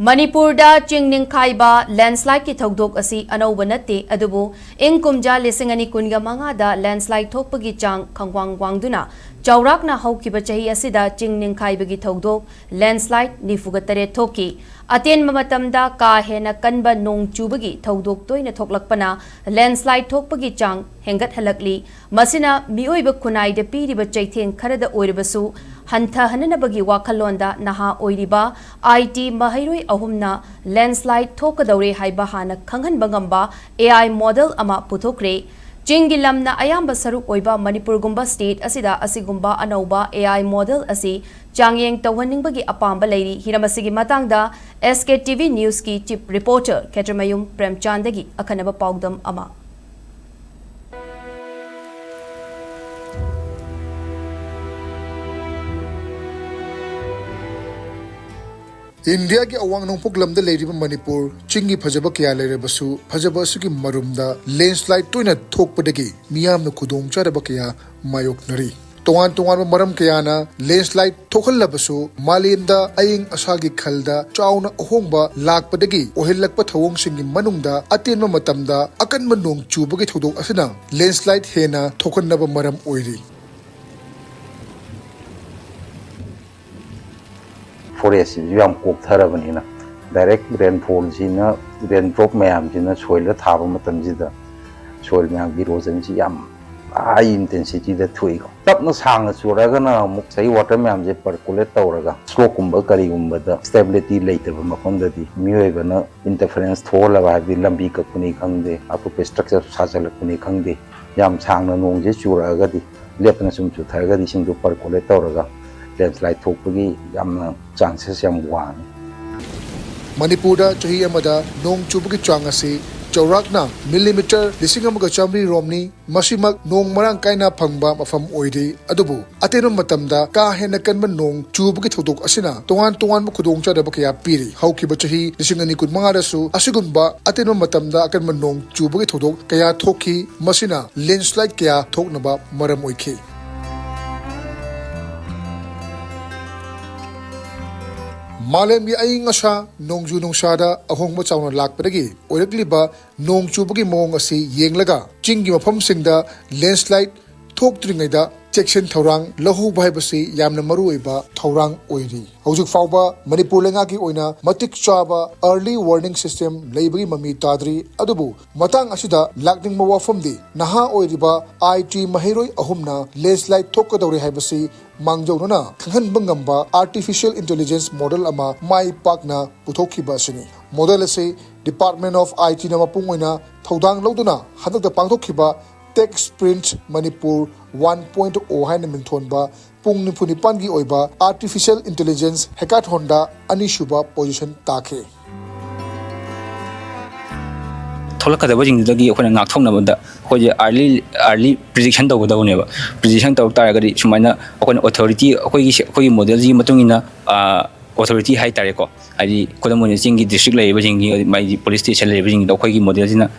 Manipur Ching Ningkhaiba landslide ki thogdok asi anauba natte adubu ing kumja lisingani kunga mangada landslide thokpagi chang khangwangduna chaurakna haukiba chahi asida Ching Ningkhaiba gi thogdok landslide nifuga tare thoki aten mamatamda ka hena kanba nong chubagi thogdok toina thoklakpana landslide thokpagi chang hengat halakli masina mioiba kunai de piriba chaithen kharada oiribasu hantha hananabagi wakhalonda naha oiriba IT mahairoi ahumna landslide thokadaure haiba hana khanghan bangamba AI model ama puthokre Ching lamna ayamba saruk oiba Manipur gumba state asida asigumba anauba AI model asi changyeng tawhaningbagi apamba leiri hiramasigi matangda SKTV news ki chief reporter Ketramayum Premchandagi akhanaba paudam ama India ki awang nongpok lamda leiriba Manipur Chingi phajaba kya leirebasu phajaba suki marumda landslide toina thokpadagi miyamna khudong charaba kya mayoknari tongan maram kya na landslide thokhallabasu malinda aying asagi khalda chauna ahongba lakpadagi ohillakpa thawong singi manungda atenma matamda akanma nong chubagi thodok asina landslide hena thokhannaba maram oiri forest yam kok tharabani direct rainfall jina rain drop mayam jina soil thaba matam jida soil mayam gi rosen ji yam high intensity da thui tapna sang churaga na muk sai water mayam je percolate tawraga slope kumba kari gumba da stability later ba mafam da di miyoiba na interference thola ba bi lambi ka kuni khangde apu structure sajal kuni khangde yam sang na nong je churaga di lepna sum chu tharga di sing do percolate tawraga landslide thokpagi yamna chances yam wan Manipur da chahi amada nong chubagi chang ase chaurakna millimeter lisingamaga chamri romni masimak nong marang kaina phangba mafam oide adubu ateno matamda ka hena kanba nong chubagi thodok asina tongan khudong cha daba kya piri haukiba chahi lisingani kunmanga rasu asigumba ateno matamda kanba nong chubagi thodok kaya thoki masina landslide kya thoknaba maram oikhe Malam gi aying asa nongju nongshada ahongma chawna lakpadagi oirakliba nongchubagi mong asi yenglaga Chinggi mafam singda landslide thoktringaida section thorang lahu bhaibasi yamna maruiba thorang oiri hojik fawba Manipur lenga ki oina matik chaba early warning system leibagi mami tadri adubu matang asida lakning mawafamdi naha oiriba IT mahiroi ahumna landslide thokadaure haibasi mangjona khanghan bangamba artificial intelligence model ama mai pakna puthokhiba sini model ase Department of IT na mapungoina thodang loduna hadakta pangthokhiba Tech Sprint Manipur 1.0 haina mingthonba pung nipunipan gi oiba artificial intelligence hackathon anishuba position takhe tholakadaba jingdagi akhona ngakthongnabada khoje early prediction tawgadawneba prediction taw taragadi sumaina akhona authority akhoi model ji matungina authority hai tare ko ai kodamone jingi district laiba jingi mai police station laiba jingi akhoi model jina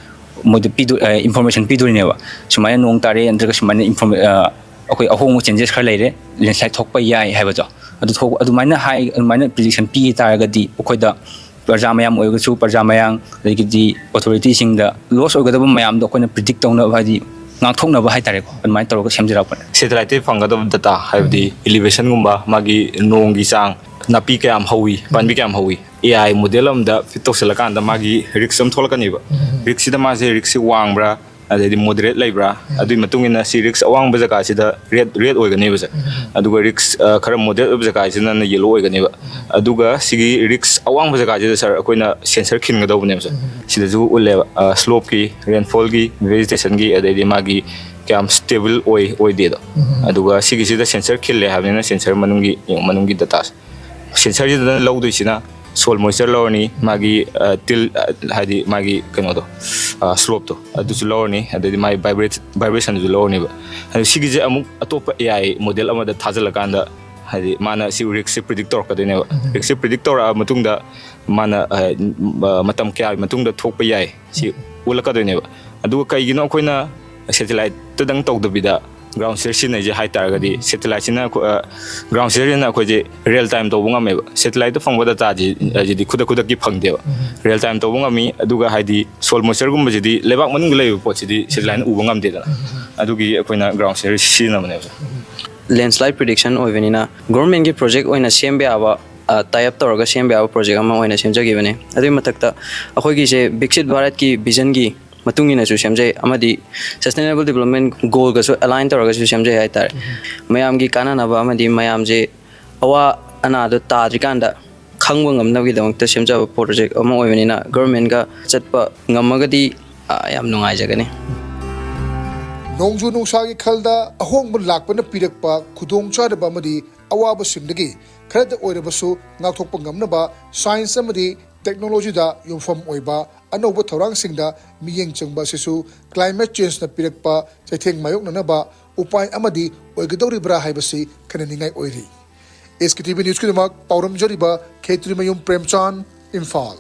information pidurine sumaya nong tare andraga sumana akhoi ahong changes khar leire landslide thokpa yai haibajo adu maina hai maina prediction pi taragadi akhoida parja mayam oigasu parja mayang legidi authority singda loss oigadaba mayam do akhona predict tawna bhadi ngakthokna ba hai tare ko maina tawga semjira pa satellite fangada data haibdi elevation gumba magi nong gi sang napi kayam hawi panbi kayam hawi AI model amda fitoselakanda magi risk tholakani ba risk sida ma se risk wangbra adi moderate laibra adu matungina si risk awang ba jaka sida red oigani ba aduga risk khara moderate ba jaka sina na yellow oigani ba aduga sigi risk awang ba jaka sida sir akoina sensor khin ga dawne ba sida ju ulle slope ki rainfall gi vegetation gi adi magi kayam stable oi de aduga sigi sida sensor khille habina sensor manungi data sensor jida low do sina soil moisture lowni magi till hadi magi kano do slope to adu lowni adi mai vibration ju lowni ba sigi je amuk atopa AI model amada thajalakanda hadi mana si risk predictor ka dene risk predictor matungda mana matam kya matungda thokpa yai si ulaka dene ba adu kaigino koina satellite tadang tawdabida ground station này hai tar cái satellite sina ground station na khoi real time to bunga me satellite to phangwa data ji khuda khuda ki phang deba real time to bunga mi aduga haidi soil moisture gum ji lebak man lei pot ji satellite u bangam de da adugi akoina ground station sina mane landslide prediction oivenina government ki project oina sembe aba tie up tawraga sembe aba project ama oina semjagi bane adui matakta akhoi gi je Viksit Bharat ki vision gi matungina su semjai amadi sustainable development goal ga su align tawraga su semjai hai tar mayam gi kanana ba amadi mayam je awa ana do tadrikanda khangba ngamna gi damang ta semja project ama oivenina government ga chatpa ngamagadi yam nungai jagani Nongju nungsagi khalda ahong mun lakpana pirakpa khudong chadaba amadi awaba singdagi kharada oirabasu ngakthokpa ngamnaba science amadi technology da yumfam oiba anoba thorang singda miyeng changba sisu climate change na pirakpa chaitheng mayok nanaba upai amadi oigadori bra haibasi kananingai oiri SKTV news kidamak pauram jariba Khetri Mayum Premchan Imphal